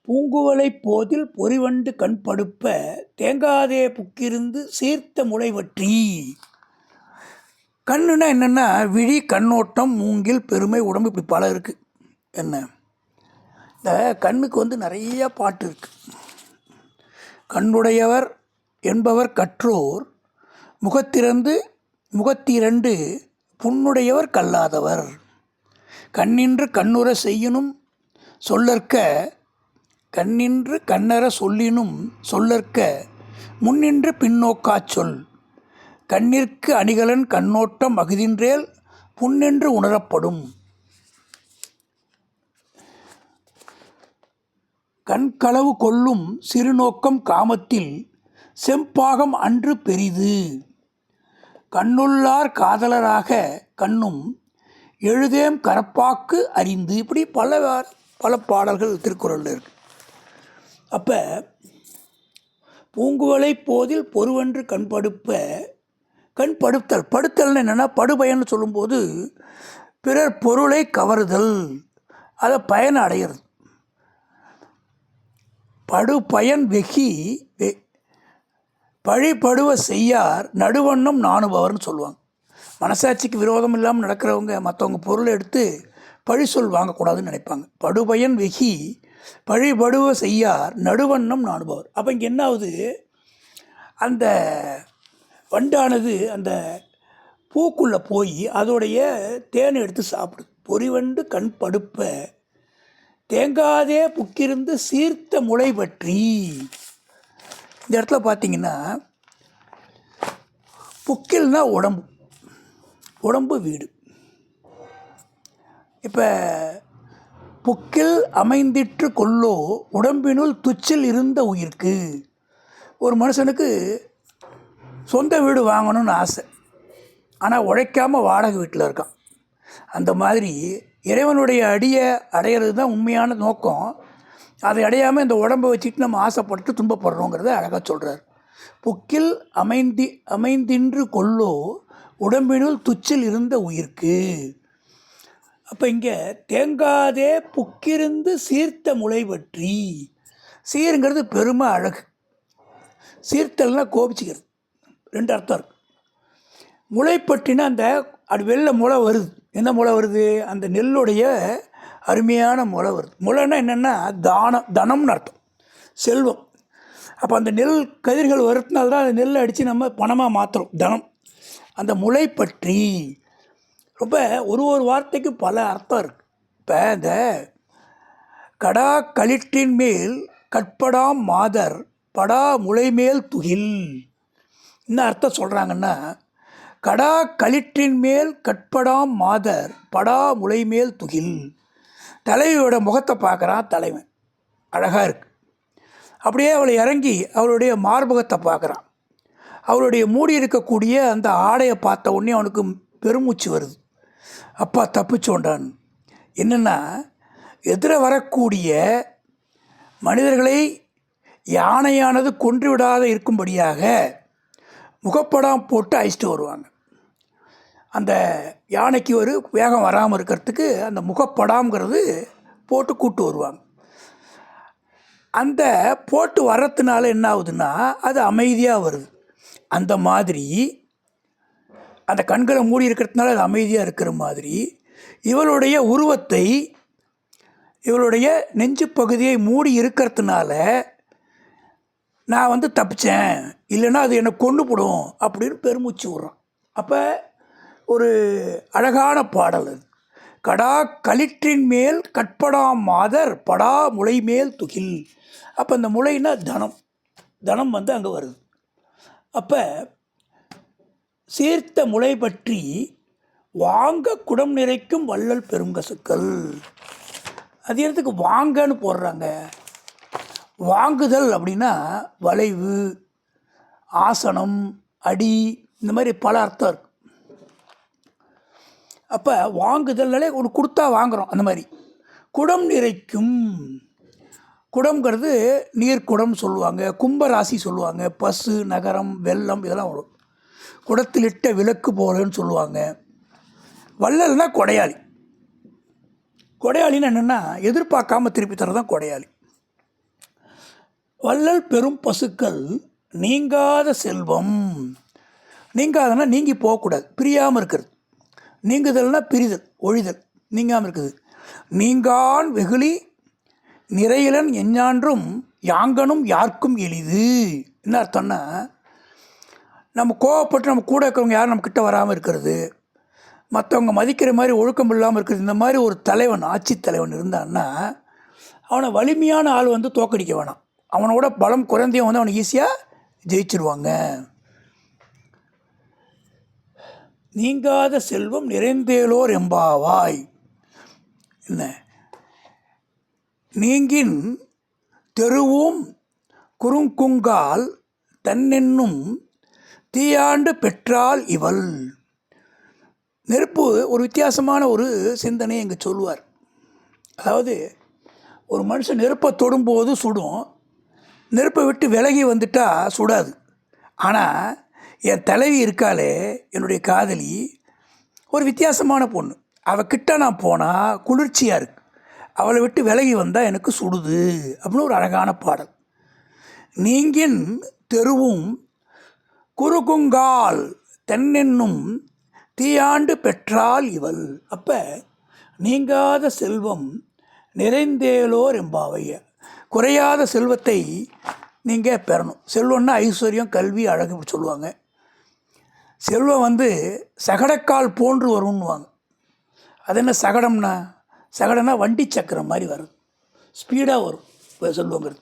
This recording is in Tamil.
பூங்குவலை போதில் பொறிவண்டு கண்படுப்ப தேங்காதே புக்கிருந்து சீர்த்த முளைவற்றி. கண்ணுன்னா என்னென்னா விழி, கண்ணோட்டம், மூங்கில், பெருமை, உடம்பு, இப்படி பல இருக்குது. என்ன இந்த கண்ணுக்கு நிறைய பாட்டு இருக்குது. கண்ணுடையவர் என்பவர் கற்றோர் முகத்திரண்டு புண்ணுடையவர் கல்லாதவர். கண்ணின்று கண்ணுற செய்யினும் சொல்லற்க கண்ணின்று கண்ணற சொல்லினும் சொல்லற்க முன்னின்று பின்னோக்காச் சொல். கண்ணிற்கு அணிகலன் கண்ணோட்டம் அகுதின்றேல் புண்ணென்று உணரப்படும். கண்களவு கொள்ளும் சிறுநோக்கம் காமத்தில் செம்பாகம் அன்று பெரிது. கண்ணுள்ளார் காதலராக கண்ணும் எழுதேம் கரப்பாக்கு அறிந்து. இப்படி பல பாடல்கள் திருக்குறளில் இருக்கு. அப்போ பூங்குவலை போதில் பொறுவன்று கண்படுத்தல். படுத்தல்னு என்னென்னா படுபயன்னு சொல்லும்போது பிறர் பொருளை கவருதல், அதை பயனை அடையிறது. படுபயன் வெகி பழிபடுவ செய்யார் நடுவண்ணம் நாணுபவர்னு சொல்லுவாங்க. மனசாட்சிக்கு விரோதம் இல்லாமல் நடக்கிறவங்க மற்றவங்க பொருளை எடுத்து பழி சொல் வாங்கக்கூடாதுன்னு நினைப்பாங்க. படுபயன் வெகி பழிபடுவ செய்யார் நடுவண்ணம் நாணுபவர். அப்போ இங்கே என்ன ஆகுது, அந்த வண்டானது அந்த பூக்குள்ளே போய் அதோடைய தேனை எடுத்து சாப்பிடுது. பொறிவண்டு கண் படுப்ப தேங்காதே புக்கிருந்து சீர்த்த முளை பற்றி. இந்த இடத்துல பார்த்தீங்கன்னா புக்கில்னா உடம்பு வீடு. இப்போ புக்கில் அமைந்திற்று கொல்லோ உடம்பினுள் துச்சில் இருந்த உயிர்க்கு. ஒரு மனுஷனுக்கு சொந்த வீடு வாங்கணும்னு ஆசை, ஆனால் உழைக்காமல் வாடகை வீட்டில் இருக்கான். அந்த மாதிரி இறைவனுடைய அடியை அடையிறது தான் உண்மையான நோக்கம். அதை அடையாமல் இந்த உடம்பை வச்சுட்டு நம்ம ஆசைப்பட்டு துன்பப்படுறோங்கிறத அழகாக சொல்கிறார். புக்கில் அமைந்தின்று கொல்லோ உடம்பினுள் துச்சில் இருந்த உயிர்க்கு. அப்போ இங்கே தேங்காதே புக்கிருந்து சீர்த்த முளை பற்றி. சீருங்கிறது பெருமை, அழகு. சீர்த்தல்னா கோபிச்சுக்கிறது. ரெண்டு அர்த்தம் இருக்குது. முளைப்பற்றினா அது வெள்ளை முளை வருது. என்ன முளை வருது? அந்த நெல்லுடைய அருமையான முளை வருது. முளைன்னா என்னென்னா தனம்னு அர்த்தம், செல்வம். அப்போ அந்த நெல் கதிர்கள் வரதுனால தான் அந்த நெல்லை அடித்து நம்ம பணமாக மாற்றுறோம், தனம். அந்த முளை பற்றி ரொம்ப ஒரு வார்த்தைக்கு பல அர்த்தம் இருக்குது. இப்போ இந்த கடா களிற்றின் மேல் கட்படாம் மாதர் படா முளை மேல் துகில். என்ன அர்த்தம் சொல்கிறாங்கன்னா, கடா களிற்றின் மேல் கட்படாம் மாதர் படா முளை மேல் துகில். தலைவியோட முகத்தை பார்க்குறான் தலைவன், அழகாக இருக்குது. அப்படியே அவளை இறங்கி அவளுடைய மார்பகத்தை பார்க்குறான். அவளுடைய மூடி இருக்கக்கூடிய அந்த ஆடையை பார்த்த உடனே அவனுக்கு பெருமூச்சு வருது. அப்பா தப்பிச்சோண்டான். என்னென்னா, எதிர வரக்கூடிய மனிதர்களை யானையானது கொன்று விடாத இருக்கும்படியாக முகப்படாம் போட்டு அழிச்சிட்டு வருவாங்க. அந்த யானைக்கு ஒரு வேகம் வராமல் இருக்கிறதுக்கு அந்த முகப்படாம்ங்கிறது போட்டு கூட்டு வருவாங்க. அந்த போட்டு வர்றதுனால என்ன ஆகுதுன்னா அது அமைதியாக வருது. அந்த மாதிரி அந்த கண்களை மூடி இருக்கிறதுனால அது அமைதியாக இருக்கிற மாதிரி இவளுடைய உருவத்தை, இவளுடைய நெஞ்சு பகுதியை மூடி இருக்கிறதுனால நான் தப்பிச்சேன், இல்லைன்னா அது என்னை கொண்டு போடும் அப்படின்னு பெருமூச்சு விட்றான். அப்போ ஒரு அழகான பாடல் அது. கடா களிற்றின் மேல் கட்படாம் மாதர் படா முளை மேல் துகில். அப்போ அந்த முளைனா தனம் அங்கே வருது. அப்போ சீர்த்த முளை பற்றி வாங்க குடம் நிறைக்கும் வள்ளல் பெருங்கசுக்கள். அது இடத்துக்கு வாங்கன்னு போடுறாங்க. வாங்குதல் அப்படின்னா வளைவு, ஆசனம், அடி, இந்த மாதிரி பல அர்த்தம் இருக்குது. அப்போ வாங்குதல்னாலே ஒன்று கொடுத்தா வாங்குகிறோம். அந்த மாதிரி குடம் நிறைக்கும். குடம்ங்கிறது நீர்க்குடம் சொல்லுவாங்க, கும்பராசி சொல்லுவாங்க, பசு, நகரம், வெள்ளம், இதெல்லாம் வரும். குடத்திலிட்ட விளக்கு போலன்னு சொல்லுவாங்க. வள்ளல்னா கொடையாளி. கொடையாளின்னு என்னென்னா எதிர்பார்க்காம திருப்பி தரதான் கொடையாளி. வள்ளல் பெரும் பசுக்கள் நீங்காத செல்வம். நீங்காதனா நீங்கி போகக்கூடாது, பிரியாமல் இருக்கிறது. நீங்குதல்னா பிரிதல், ஒழிதல், நீங்காமல் இருக்குது. நீங்கான் வெகுளி நிறையிலன் எஞ்ஞான்றும் யாங்கனும் யாருக்கும் எளிது. என்ன அர்த்தம்னா, நம்ம கோவப்பட்டு நம்ம கூட இருக்கிறவங்க யாரும் நம்ம கிட்ட வராமல் இருக்கிறது, மற்றவங்க மதிக்கிற மாதிரி ஒழுக்கம் இல்லாமல் இருக்கிறது. இந்த மாதிரி ஒரு தலைவன், ஆட்சி தலைவன் இருந்தான்னா அவனை வலிமையான ஆள் வந்து தோக்கடிக்க வேணாம். அவனோட பலம் குறைந்தையும் வந்து அவனை ஈஸியாக ஜெயிச்சிருவாங்க. நீங்காத செல்வம் நிறைந்தேலோர் எம்பாவாய். என்ன நீங்கின் தெருவும் குறுங்குங்கால் தன்னென்னும் தீயாண்டு பெற்றால் இவள். நெருப்பு ஒரு வித்தியாசமான ஒரு சிந்தனையை இங்கே சொல்லுவார். அதாவது ஒரு மனுஷன் நெருப்பை தொடும்போது சுடும், நெருப்பை விட்டு விலகி வந்துட்டால் சுடாது. ஆனால் என் தலைவி இருக்காளே, என்னுடைய காதலி, ஒரு வித்தியாசமான பொண்ணு. அவகிட்ட நான் போனால் குளிர்ச்சியாக இருக்கு, அவளை விட்டு விலகி வந்தால் எனக்கு சுடுது அப்படின்னு ஒரு அழகான பாடல். நீங்கின் தெருவும் குறுகுங்கால் தென்னென்னும் தீயாண்டு பெற்றால் இவள். அப்போ நீங்காத செல்வம் நிறைந்தேலோர் எம்பாவைய, குறையாத செல்வத்தை நீங்கள் பெறணும். செல்வம்னா ஐஸ்வர்யம், கல்வி, அழகு இப்படி சொல்லுவாங்க. செல்வம் வந்து சகடக்கால் போன்று வரும்னுவாங்க. அது என்ன சகடம்னா, சகடம்னா வண்டி சக்கரம் மாதிரி வரும், ஸ்பீடாக வரும் செல்வங்கிறது.